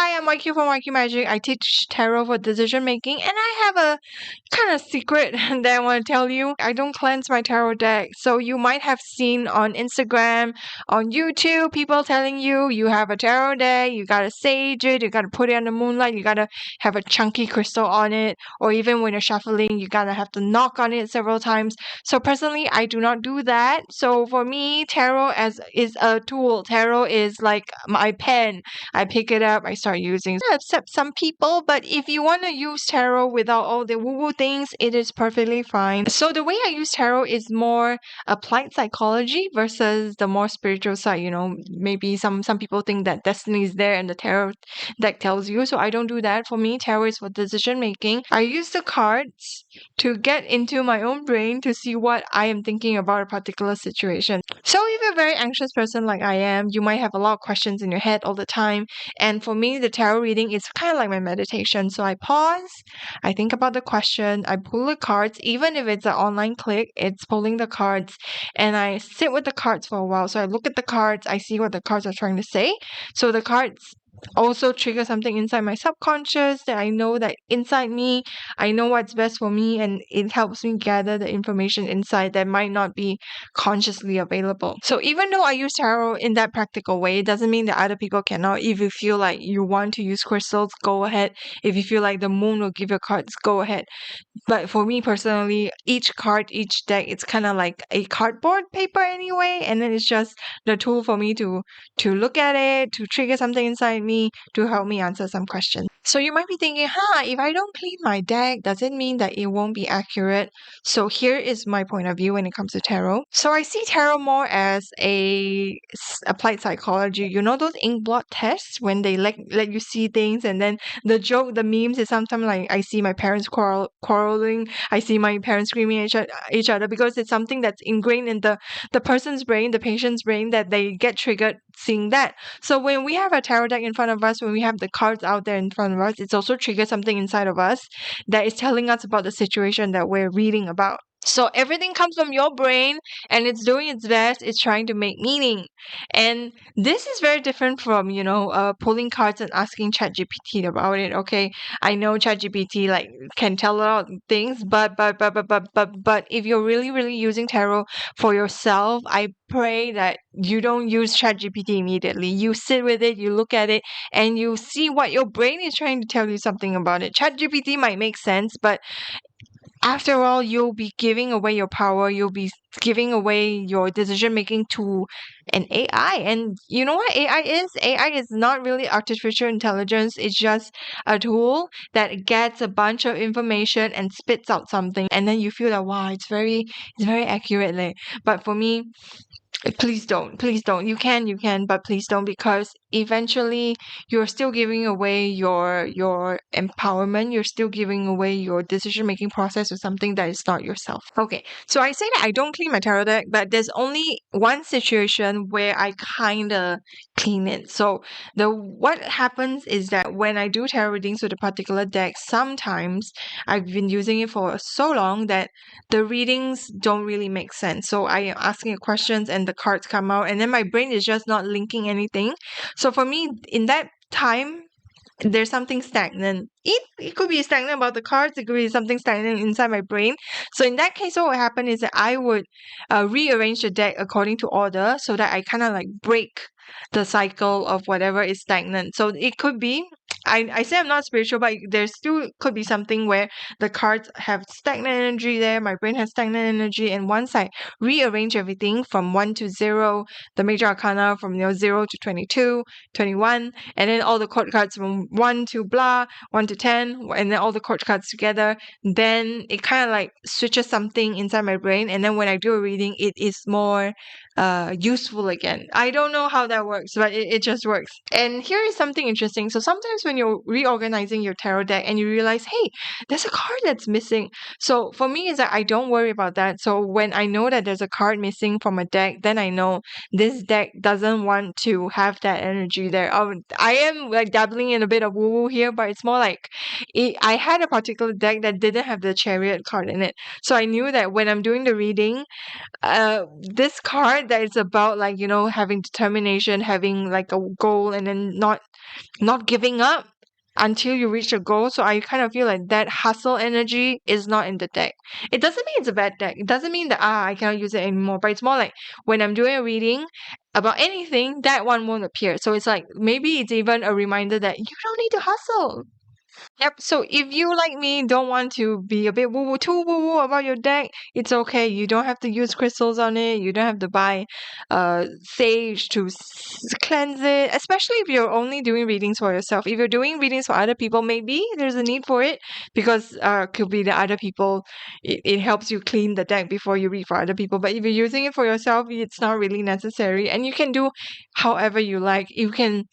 Hi, I'm YQ from YQ Magic. I teach tarot for decision making, and I have a kind of secret that I want to tell you. I don't cleanse my tarot deck. So you might have seen on Instagram, on YouTube, people telling you you have a tarot deck, you gotta sage it, you gotta put it in the moonlight, you gotta have a chunky crystal on it, or even when you're shuffling, you gotta have to knock on it several times. So personally, I do not do that. So for me, tarot is a tool. Tarot is like my pen. I pick it up, I start using. Except some people, but if you want to use tarot without all the woo-woo things, it is perfectly fine. So the way I use tarot is more applied psychology versus the more spiritual side. Maybe some people think that destiny is there and the tarot deck tells you. So I don't do that. For me, tarot is for decision making. I use the cards to get into my own brain to see what I am thinking about a particular situation. So if you're a very anxious person like I am, you might have a lot of questions in your head all the time. And for me, the tarot reading is kind of like my meditation. So I pause, I think about the question, I pull the cards, even if it's an online click, it's pulling the cards, and I sit with the cards for a while. So I look at the cards, I see what the cards are trying to say. So the cards also trigger something inside my subconscious that I know that inside me, I know what's best for me, and it helps me gather the information inside that might not be consciously available. So even though I use tarot in that practical way, it doesn't mean that other people cannot. If you feel like you want to use crystals, go ahead. If you feel like the moon will give you cards, go ahead. But for me personally, each card, each deck, it's kind of like a cardboard paper anyway, and then it's just the tool for me to look at it, to trigger something inside me, to help me answer some questions. So you might be thinking, if I don't clean my deck, does it mean that it won't be accurate? So here is my point of view when it comes to tarot. So I see tarot more as applied psychology. You know those ink blot tests when they let you see things, and then the joke, the memes is sometimes like I see my parents quarreling, I see my parents screaming at each other because it's something that's ingrained in the person's brain, the patient's brain, that they get triggered seeing that. So when we have a tarot deck in front of us, when we have the cards out there in front of us, it's also triggered something inside of us that is telling us about the situation that we're reading about. So everything comes from your brain and it's doing its best. It's trying to make meaning. And this is very different from, pulling cards and asking ChatGPT about it. Okay. I know ChatGPT can tell a lot of things, but if you're really, really using tarot for yourself, I pray that you don't use ChatGPT immediately. You sit with it, you look at it, and you see what your brain is trying to tell you something about it. ChatGPT might make sense, but after all, you'll be giving away your power. You'll be giving away your decision making to an AI. And you know what AI is? AI is not really artificial intelligence. It's just a tool that gets a bunch of information and spits out something. And then you feel that, wow, it's very accurate. But for me, please don't. Please don't. You can, but please don't, because eventually you're still giving away your empowerment. You're still giving away your decision making process to something that is not yourself. Okay, so I say that I don't clean my tarot deck, but there's only one situation where I kinda clean it. So what happens is that when I do tarot readings with a particular deck, sometimes I've been using it for so long that the readings don't really make sense. So I am asking questions and the cards come out, and then my brain is just not linking anything. So for me, in that time, there's something stagnant. It could be stagnant about the cards. It could be something stagnant inside my brain. So in that case, what would happen is that I would rearrange the deck according to order, so that I kind of like break the cycle of whatever is stagnant. So it could be, I say I'm not spiritual, but there still could be something where the cards have stagnant energy there, my brain has stagnant energy, and once I rearrange everything from 1 to 0, the major arcana from 0 to 22, 21, and then all the court cards from 1 to blah, 1 to 10, and then all the court cards together, then it kind of like switches something inside my brain, and then when I do a reading, it is more useful again. I don't know how that works, but it just works. And here is something interesting. So sometimes when you're reorganizing your tarot deck and you realize, hey, there's a card that's missing. So for me, is that I don't worry about that. So when I know that there's a card missing from a deck, then I know this deck doesn't want to have that energy there. I am like dabbling in a bit of woo-woo here, but it's more like I had a particular deck that didn't have the Chariot card in it. So I knew that when I'm doing the reading, this card that is about having determination, having like a goal, and then not not giving up until you reach your goal. So I kind of feel like that hustle energy is not in the deck. It doesn't mean it's a bad deck. It doesn't mean that I cannot use it anymore. But it's more like when I'm doing a reading about anything, that one won't appear. So it's like maybe it's even a reminder that you don't need to hustle. Yep. So if you, like me, don't want to be a bit too woo woo about your deck, it's okay. You don't have to use crystals on it. You don't have to buy sage to cleanse it. Especially if you're only doing readings for yourself. If you're doing readings for other people, maybe there's a need for it because could be the other people. It helps you clean the deck before you read for other people. But if you're using it for yourself, it's not really necessary, and you can do however you like. You can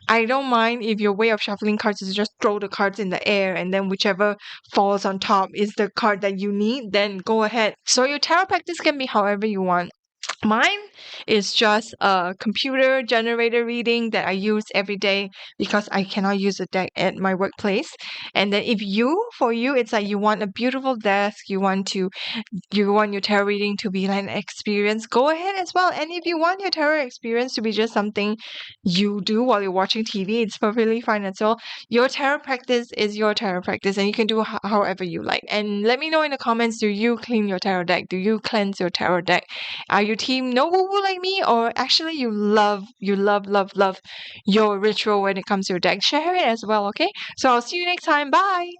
I don't mind if your way of shuffling cards is just throw the cards in the air and then whichever falls on top is the card that you need, then go ahead. So your tarot practice can be however you want. Mine is just a computer generated reading that I use every day because I cannot use a deck at my workplace. And then for you, it's like you want a beautiful desk, you want your tarot reading to be like an experience, go ahead as well. And if you want your tarot experience to be just something you do while you're watching TV, it's perfectly fine as well. Your tarot practice is your tarot practice, and you can do however you like. And let me know in the comments, do you clean your tarot deck? Do you cleanse your tarot deck? Are you team no woo woo like me, or actually you love your ritual when it comes to your deck? Share it as well, okay? So I'll see you next time. Bye.